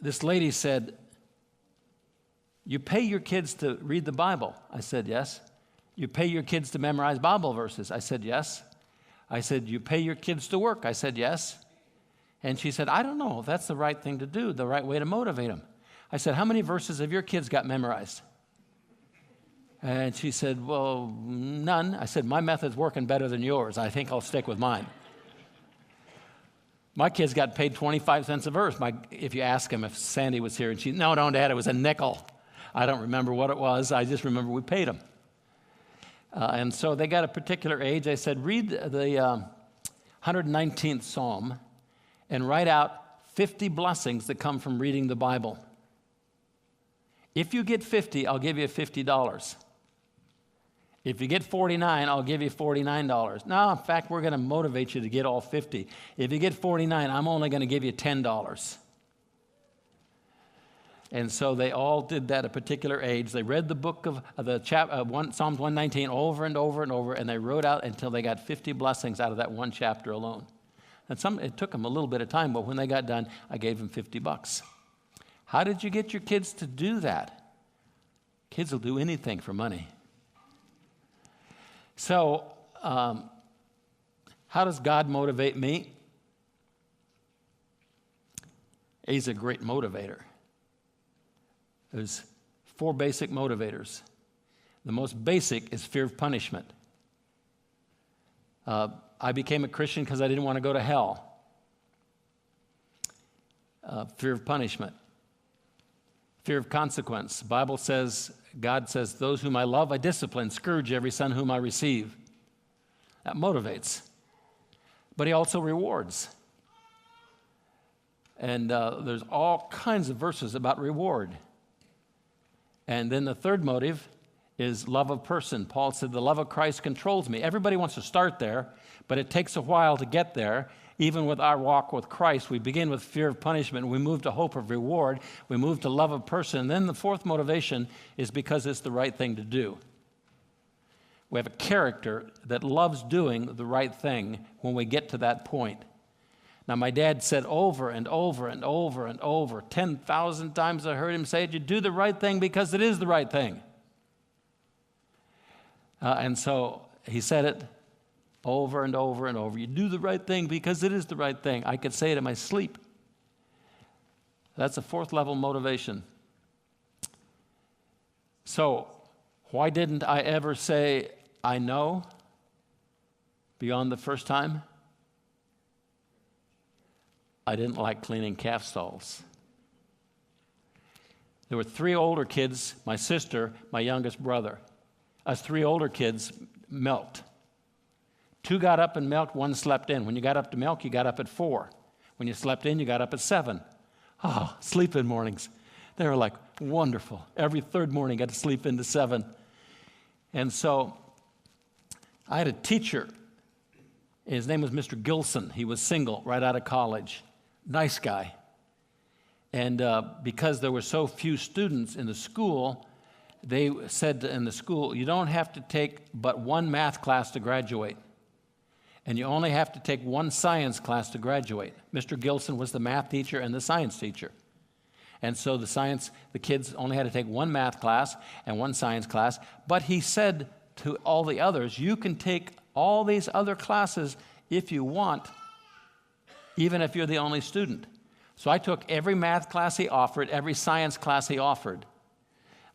this lady said, "You pay your kids to read the Bible?" I said, "Yes." "You pay your kids to memorize Bible verses?" I said, "Yes." I said, "You pay your kids to work?" I said, "Yes." And she said, "I don't know if that's the right thing to do, the right way to motivate them." I said, "How many verses have your kids got memorized?" And she said, "Well, none." I said, "My method's working better than yours. I think I'll stick with mine." My kids got paid 25 cents a verse. If you ask them if Sandy was here, and no, Dad, it was a nickel. I don't remember what it was. I just remember we paid them. And so they got a particular age. I said, "Read the 119th Psalm and write out 50 blessings that come from reading the Bible. If you get 50, I'll give you $50. If you get 49, I'll give you $49. No, in fact, we're going to motivate you to get all 50. If you get 49, I'm only going to give you $10. And so they all did that at a particular age. They read the book of Psalms 119 over and over and over, and they wrote out until they got 50 blessings out of that one chapter alone. And it took them a little bit of time, but when they got done, I gave them $50. How did you get your kids to do that? Kids will do anything for money. So, how does God motivate me? He's a great motivator. There's 4 basic motivators. The most basic is fear of punishment. I became a Christian because I didn't want to go to hell. Fear of punishment. Fear of consequence. The Bible says, God says, "Those whom I love, I discipline, scourge every son whom I receive." That motivates. But he also rewards. And there's all kinds of verses about reward. And then the third motive is love of person. Paul said, "The love of Christ controls me." Everybody wants to start there, but it takes a while to get there. Even with our walk with Christ, we begin with fear of punishment. We move to hope of reward. We move to love of person. And then the fourth motivation is because it's the right thing to do. We have a character that loves doing the right thing when we get to that point. Now, my dad said over and over and over and over, 10,000 times I heard him say it, "You do the right thing because it is the right thing." And so he said it over and over and over. You do the right thing because it is the right thing. I could say it in my sleep. That's a 4th level motivation. So, why didn't I ever say, "I know," beyond the first time? I didn't like cleaning calf stalls. There were 3 older kids, my sister, my youngest brother. Us 3 older kids milked. 2 got up and milked, 1 slept in. When you got up to milk, you got up at 4. When you slept in, you got up at 7. Oh, sleep-in mornings. They were like wonderful. Every 3rd morning, I got to sleep into 7. And so I had a teacher. His name was Mr. Gilson. He was single right out of college. Nice guy. And because there were so few students in the school, they said in the school, "You don't have to take but 1 math class to graduate. And you only have to take 1 science class to graduate." Mr. Gilson was the math teacher and the science teacher. And so the kids only had to take 1 math class and 1 science class. But he said to all the others, "You can take all these other classes if you want, even if you're the only student." So I took every math class he offered, every science class he offered.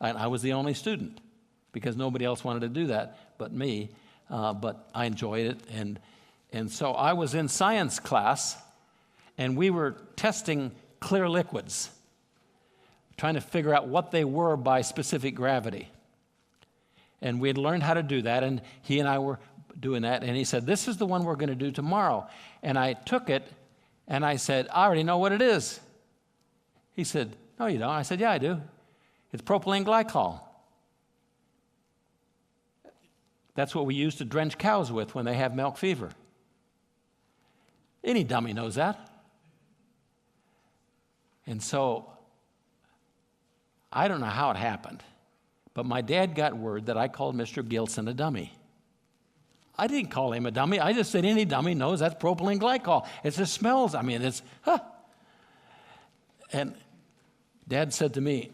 And I was the only student because nobody else wanted to do that but me. But I enjoyed it. And so I was in science class, and we were testing clear liquids, trying to figure out what they were by specific gravity. And we had learned how to do that, and he and I were doing that. And he said, "This is the one we're going to do tomorrow." And I took it, and I said, "I already know what it is." He said, "No, you don't." I said, "Yeah, I do. It's propylene glycol. That's what we use to drench cows with when they have milk fever." Any dummy knows that. And so I don't know how it happened, but my dad got word that I called Mr. Gilson a dummy. I didn't call him a dummy. I just said any dummy knows that's propylene glycol. It just smells. I mean, it's, huh. And Dad said to me,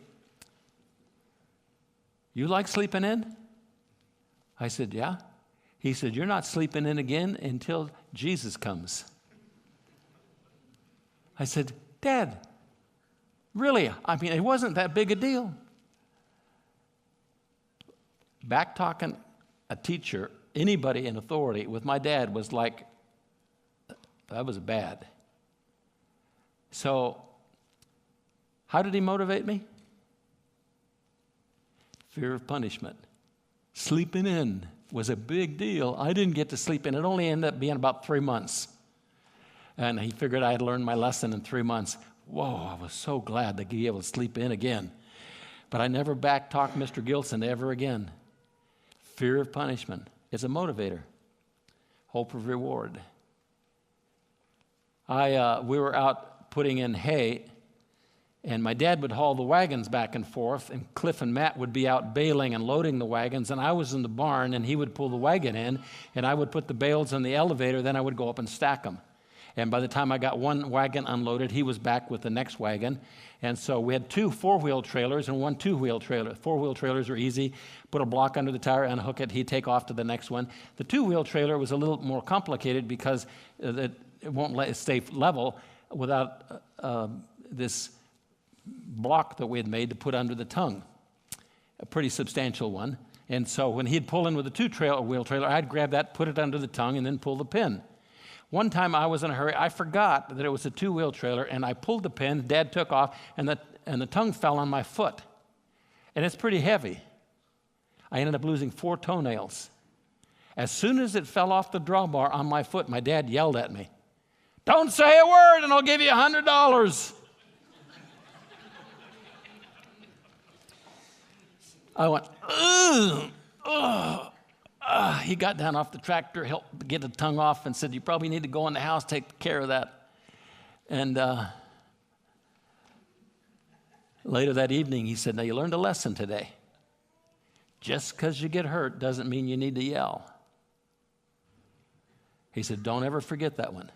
"You like sleeping in?" I said, "Yeah." He said, "You're not sleeping in again until Jesus comes." I said, "Dad, really? I mean, it wasn't that big a deal." Back talking a teacher, anybody in authority with my dad was like, that was bad. So, how did he motivate me? Fear of punishment. Sleeping in was a big deal. I didn't get to sleep in. It only ended up being about 3 months. And he figured I had learned my lesson in 3 months. Whoa, I was so glad to be able to sleep in again. But I never back-talked Mr. Gilson ever again. Fear of punishment. It's a motivator. Hope of reward. We were out putting in hay, and my dad would haul the wagons back and forth, and Cliff and Matt would be out baling and loading the wagons, and I was in the barn, and he would pull the wagon in, and I would put the bales in the elevator, then I would go up and stack them. And by the time I got one wagon unloaded, he was back with the next wagon. And so we had 2 4-wheel trailers and 1 2-wheel trailer. 4-wheel trailers were easy. Put a block under the tire, unhook it, he'd take off to the next one. The 2-wheel trailer was a little more complicated because it won't let it stay level without this block that we had made to put under the tongue, a pretty substantial one. And so when he'd pull in with a 2-wheel trailer, I'd grab that, put it under the tongue, and then pull the pin. One time I was in a hurry. I forgot that it was a 2-wheel trailer, and I pulled the pin. Dad took off, and the tongue fell on my foot. And it's pretty heavy. I ended up losing 4 toenails. As soon as it fell off the drawbar on my foot, my dad yelled at me, "Don't say a word, and I'll give you $100. I went, ugh, ugh. He got down off the tractor, helped get the tongue off, and said, "You probably need to go in the house, take care of that." And later that evening, he said, "Now, you learned a lesson today. Just because you get hurt doesn't mean you need to yell." He said, "Don't ever forget that one."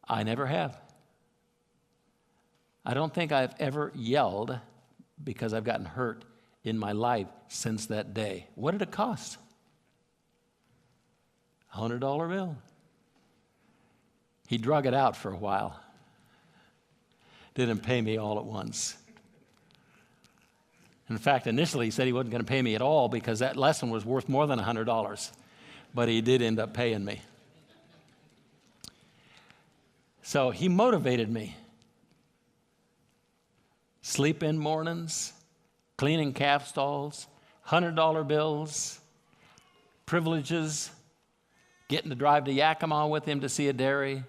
I never have. I don't think I've ever yelled because I've gotten hurt in my life since that day. What did it cost? $100 bill. He drug it out for a while. Didn't pay me all at once. In fact, initially he said he wasn't going to pay me at all because that lesson was worth more than $100. But he did end up paying me. So he motivated me. Sleep in mornings, cleaning calf stalls, $100 bills, privileges, getting to drive to Yakima with him to see a dairy,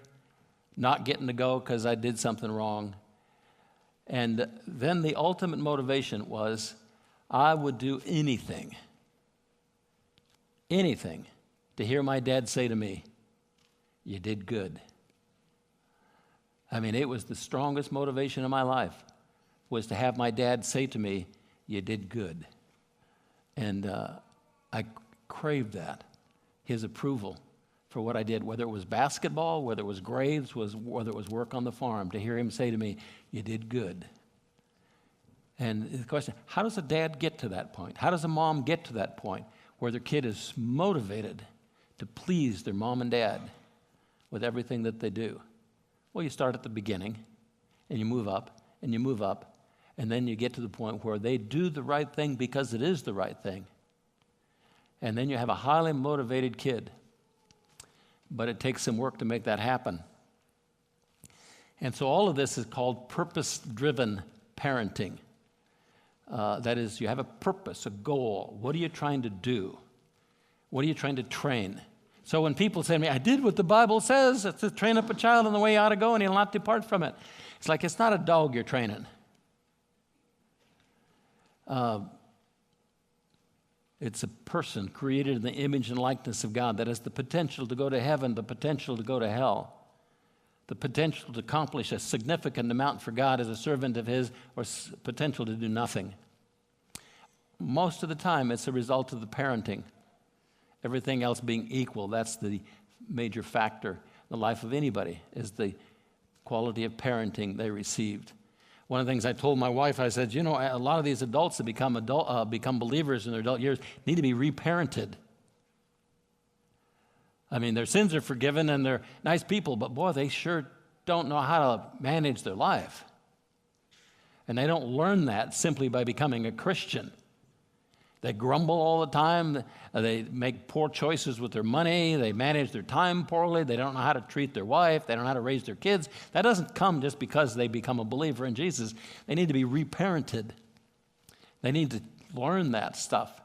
not getting to go because I did something wrong. And then the ultimate motivation was I would do anything to hear my dad say to me, "You did good." I mean, it was the strongest motivation of my life, was to have my dad say to me, "You did good." And I craved that, his approval for what I did, whether it was basketball, whether it was grades, whether it was work on the farm, to hear him say to me, "You did good." And the question, how does a dad get to that point? How does a mom get to that point where their kid is motivated to please their mom and dad with everything that they do? Well, you start at the beginning, and you move up, and you move up, and then you get to the point where they do the right thing because it is the right thing. And then you have a highly motivated kid. But it takes some work to make that happen. And so all of this is called purpose-driven parenting. That is, you have a purpose, a goal. What are you trying to do? What are you trying to train? So when people say to me, "I did what the Bible says, it's to train up a child in the way he ought to go and he'll not depart from it." It's like, it's not a dog you're training. It's a person created in the image and likeness of God that has the potential to go to heaven, the potential to go to hell. the potential to accomplish a significant amount for God as a servant of His, or potential to do nothing. Most of the time, it's a result of the parenting. Everything else being equal, that's the major factor in the life of anybody, is the quality of parenting they received. One of the things I told my wife, I said, a lot of these adults that become believers in their adult years need to be reparented. I mean, their sins are forgiven and they're nice people, but boy, they sure don't know how to manage their life. And they don't learn that simply by becoming a Christian. They grumble all the time. They make poor choices with their money. They manage their time poorly. They don't know how to treat their wife. They don't know how to raise their kids. That doesn't come just because they become a believer in Jesus. They need to be reparented. They need to learn that stuff.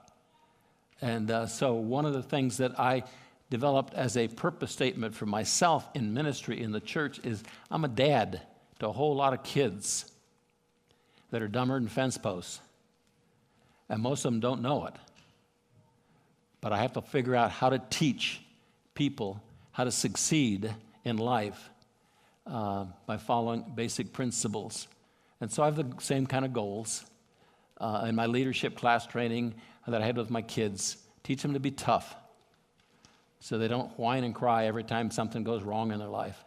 And so one of the things that I developed as a purpose statement for myself in ministry in the church is I'm a dad to a whole lot of kids that are dumber than fence posts. And most of them don't know it. But I have to figure out how to teach people how to succeed in life by following basic principles. And so I have the same kind of goals in my leadership class training that I had with my kids. Teach them to be tough so they don't whine and cry every time something goes wrong in their life.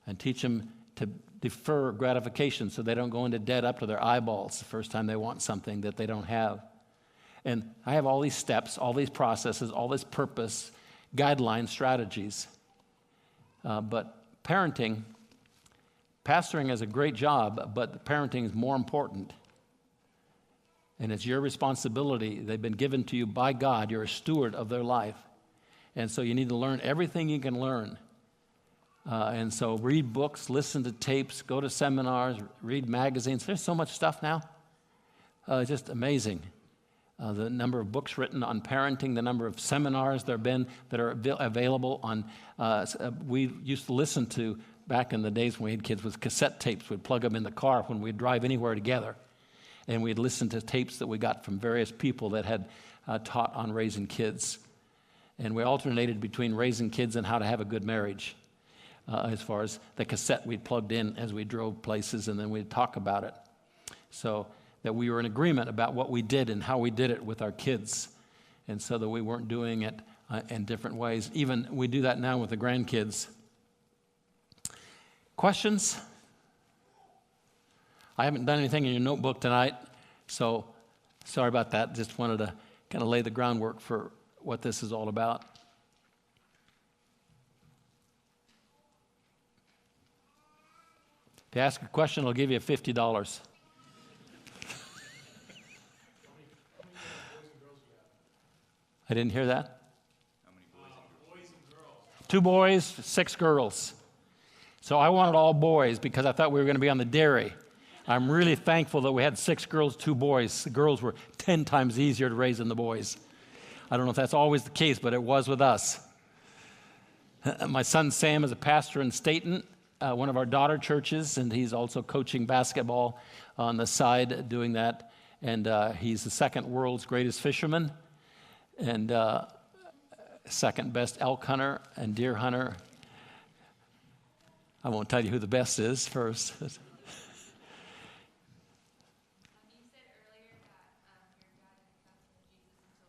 And teach them to defer gratification so they don't go into debt up to their eyeballs the first time they want something that they don't have. And I have all these steps, all these processes, all this purpose, guidelines, strategies. But pastoring is a great job, but parenting is more important. And it's your responsibility. They've been given to you by God. You're a steward of their life. And so you need to learn everything you can learn. And so read books, listen to tapes, go to seminars, read magazines. There's so much stuff now. Just amazing. The number of books written on parenting, the number of seminars there have been that are available on. We used to listen to, back in the days when we had kids, with cassette tapes. We'd plug them in the car when we'd drive anywhere together. And we'd listen to tapes that we got from various people that had taught on raising kids. And we alternated between raising kids and how to have a good marriage. As far as the cassette we plugged in as we drove places, and then we'd talk about it. So that we were in agreement about what we did and how we did it with our kids, and so that we weren't doing it in different ways. Even we do that now with the grandkids. Questions? I haven't done anything in your notebook tonight, so sorry about that. Just wanted to kind of lay the groundwork for what this is all about. If you ask a question, I'll give you $50. I didn't hear that. How many boys and girls? 2 boys, 6 girls. So I wanted all boys because I thought we were going to be on the dairy. I'm really thankful that we had 6 girls, 2 boys. The girls were 10 times easier to raise than the boys. I don't know if that's always the case, but it was with us. My son Sam is a pastor in Staten, one of our daughter churches, and he's also coaching basketball on the side doing that. And he's the second world's greatest fisherman and second best elk hunter and deer hunter. I won't tell you who the best is first. You said earlier that your dad didn't come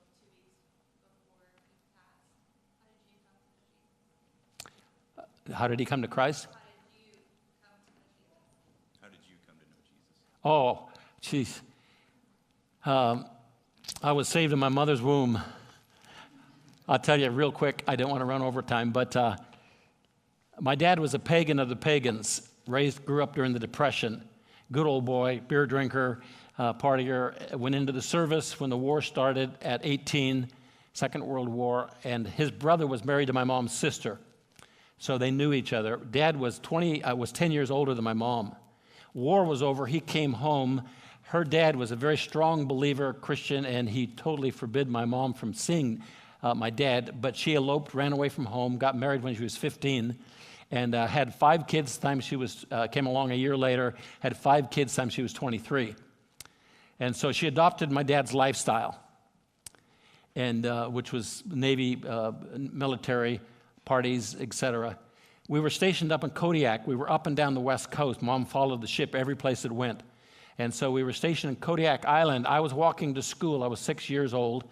to Jesus until 2 weeks before he passed. How did you come to Christ? How did he come to Christ? How did you come to know Jesus? Oh, geez. I was saved in my mother's womb. I'll tell you real quick. I don't want to run over time, but my dad was a pagan of the pagans. Grew up during the Depression. Good old boy, beer drinker, partier. Went into the service when the war started at 18, Second World War, and his brother was married to my mom's sister. So they knew each other. Dad was 10 years older than my mom. War was over. He came home. Her dad was a very strong believer, Christian, and he totally forbid my mom from seeing my dad. But she eloped, ran away from home, got married when she was 15, and had 5 kids the time she came along a year later, had 5 kids the time she was 23. And so she adopted my dad's lifestyle, and which was Navy, military, parties, etc. We were stationed up in Kodiak. We were up and down the West Coast. Mom followed the ship every place it went. And so we were stationed in Kodiak Island. I was walking to school. I was 6 years old.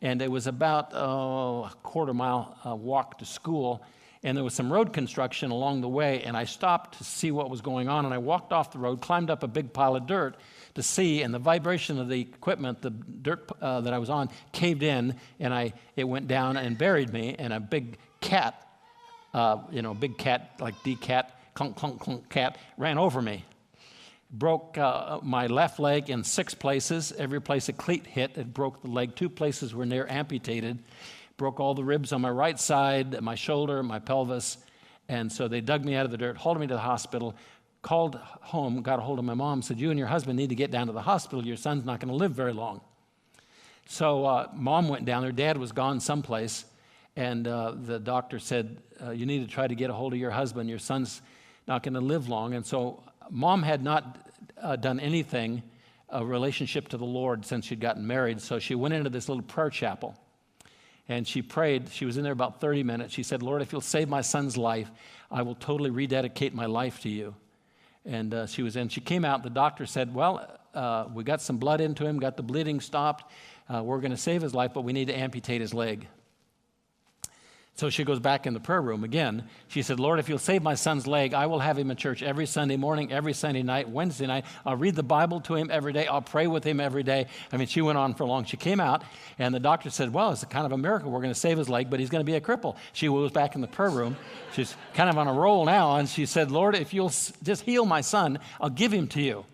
And it was about a quarter-mile walk to school. And there was some road construction along the way. And I stopped to see what was going on. And I walked off the road, climbed up a big pile of dirt to see. And the vibration of the equipment, the dirt that I was on, caved in. And it went down and buried me. And a big cat, big cat, like D-cat, clunk, clunk, clunk cat, ran over me. Broke my left leg in 6 places. Every place a cleat hit, it broke the leg. 2 places were near amputated. Broke all the ribs on my right side, my shoulder, my pelvis. And so they dug me out of the dirt, hauled me to the hospital, called home, got a hold of my mom, said, you and your husband need to get down to the hospital. Your son's not going to live very long. So Mom went down there. Dad was gone someplace. And the doctor said, you need to try to get a hold of your husband. Your son's not going to live long. And so Mom had not done anything, a relationship to the Lord, since she'd gotten married. So she went into this little prayer chapel. And she prayed. She was in there about 30 minutes. She said, Lord, if you'll save my son's life, I will totally rededicate my life to you. And she was in. She came out. The doctor said, well, we got some blood into him, got the bleeding stopped. We're going to save his life, but we need to amputate his leg. So she goes back in the prayer room again. She said, Lord, if you'll save my son's leg, I will have him in church every Sunday morning, every Sunday night, Wednesday night. I'll read the Bible to him every day. I'll pray with him every day. I mean, she went on for long. She came out, and the doctor said, well, it's a kind of a miracle. We're going to save his leg, but he's going to be a cripple. She was back in the prayer room. She's kind of on a roll now, and she said, Lord, if you'll just heal my son, I'll give him to you.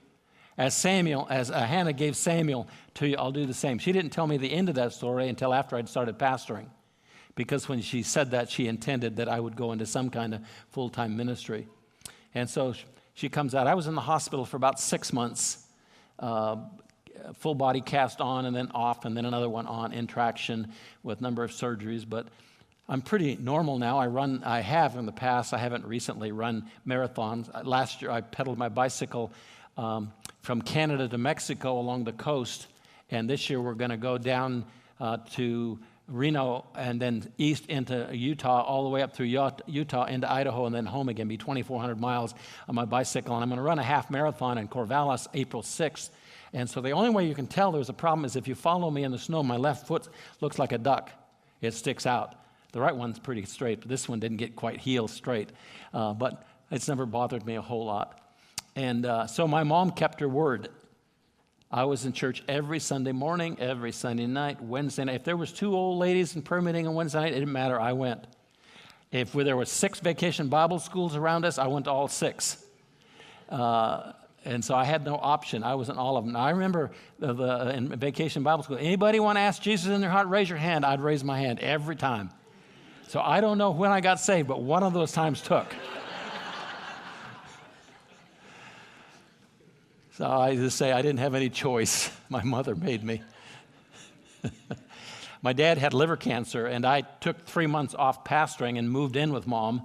As Hannah gave Samuel to you, I'll do the same. She didn't tell me the end of that story until after I'd started pastoring. Because when she said that, she intended that I would go into some kind of full-time ministry. And so she comes out. I was in the hospital for about 6 months, full body cast on and then off, and then another one on in traction with a number of surgeries. But I'm pretty normal now. I have in the past. I haven't recently run marathons. Last year, I pedaled my bicycle from Canada to Mexico along the coast. And this year, we're going to go down to Reno and then east into Utah, all the way up through Utah into Idaho, and then home again, be 2,400 miles on my bicycle. And I'm going to run a half marathon in Corvallis April 6th. And so the only way you can tell there's a problem is if you follow me in the snow, my left foot looks like a duck. It sticks out. The right one's pretty straight, but this one didn't get quite heel straight. But it's never bothered me a whole lot. And so my mom kept her word. I was in church every Sunday morning, every Sunday night, Wednesday night. If there was 2 old ladies in prayer meeting on Wednesday night, it didn't matter. I went. If there were 6 vacation Bible schools around us, I went to all 6. And so I had no option. I was in all of them. Now, I remember in vacation Bible school, anybody want to ask Jesus in their heart, raise your hand. I'd raise my hand every time. So I don't know when I got saved, but one of those times took. So I just say I didn't have any choice. My mother made me. My dad had liver cancer, and I took 3 months off pastoring and moved in with Mom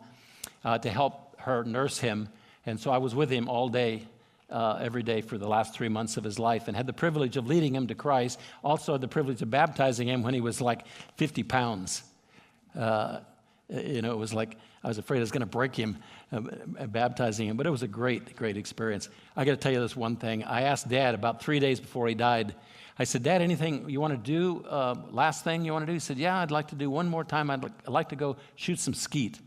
to help her nurse him. And so I was with him all day, every day for the last 3 months of his life, and had the privilege of leading him to Christ. Also had the privilege of baptizing him when he was like 50 pounds. It was like I was afraid I was going to break him baptizing him, but it was a great, great experience. I got to tell you this one thing. I asked Dad about 3 days before he died. I said, Dad, anything you want to do, last thing you want to do? He said, yeah, I'd like to do one more time. I'd like to go shoot some skeet.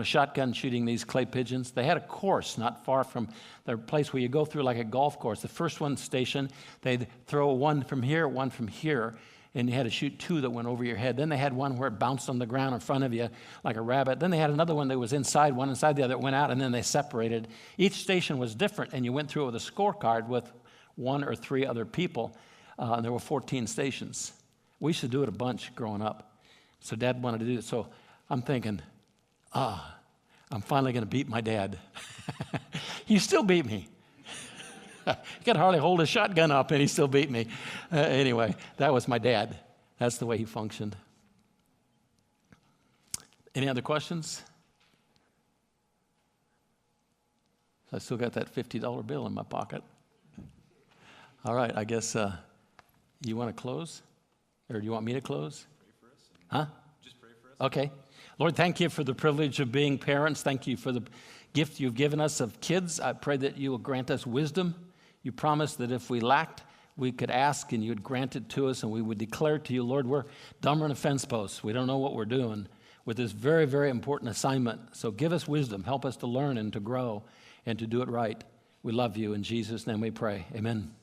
Shotgun shooting these clay pigeons. They had a course not far from their place where you go through like a golf course. The first one station, they'd throw one from here, and you had to shoot 2 that went over your head. Then they had one where it bounced on the ground in front of you like a rabbit. Then they had another one that was inside, one inside the other, that went out, and then they separated. Each station was different, and you went through it with a scorecard with 1 or 3 other people. And there were 14 stations. We used to do it a bunch growing up. So Dad wanted to do it. So I'm thinking, I'm finally going to beat my dad. He still beat me. He could hardly hold a shotgun up, and he still beat me. Anyway, that was my dad. That's the way he functioned. Any other questions? I still got that $50 bill in my pocket. All right, I guess you want to close? Or do you want me to close? Pray for us. Huh? Just pray for us. Okay. Lord, thank you for the privilege of being parents. Thank you for the gift you've given us of kids. I pray that you will grant us wisdom. You promised that if we lacked, we could ask and you would grant it to us, and we would declare to you, Lord, we're dumber than a fence post. We don't know what we're doing with this very, very important assignment. So give us wisdom. Help us to learn and to grow and to do it right. We love you. In Jesus' name we pray. Amen.